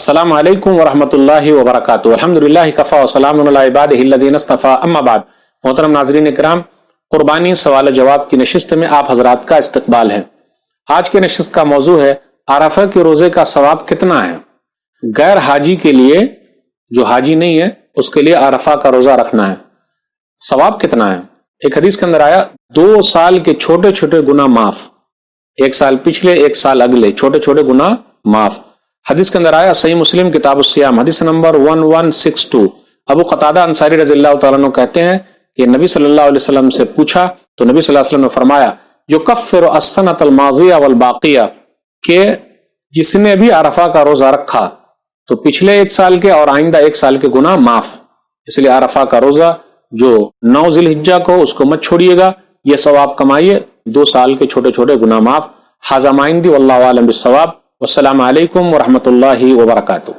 السلام علیکم ورحمۃ اللہ وبرکاتہ۔ الحمدللہ کفا وسلام علی عبادہ الذین اصطفیٰ، اما بعد۔ محترم ناظرین کرام، قربانی سوال جواب کی نشست میں آپ حضرات کا استقبال ہے۔ آج کے نشست کا موضوع ہے عرفہ کے روزے کا ثواب کتنا ہے۔ غیر حاجی کے لیے، جو حاجی نہیں ہے اس کے لیے عرفہ کا روزہ رکھنا ہے، ثواب کتنا ہے۔ ایک حدیث کے اندر آیا 2 سال کے چھوٹے چھوٹے گناہ معاف، 1 سال پچھلے 1 سال اگلے چھوٹے چھوٹے گناہ معاف۔ حدیث کے اندر آیا صحیح مسلم کتاب الصیام حدیث نمبر 1162، ابو قتادہ انصاری رضی اللہ تعالیٰ عنہ کہتے ہیں کہ نبی صلی اللہ علیہ وسلم سے پوچھا تو نبی صلی اللہ علیہ وسلم نے فرمایا یکفر السنۃ الماضیہ والباقیہ، کہ جس نے بھی عرفہ کا روزہ رکھا تو پچھلے 1 سال کے اور آئندہ 1 سال کے گناہ معاف۔ اس لیے عرفہ کا روزہ جو 9 ذی الحجہ کو، اس کو مت چھوڑیے گا، یہ ثواب کمائیے، 2 سال کے چھوٹے چھوٹے گناہ معاف۔ ھذا ما عندی واللہ اعلم بالصواب، والسلام علیکم ورحمۃ اللہ وبرکاتہ۔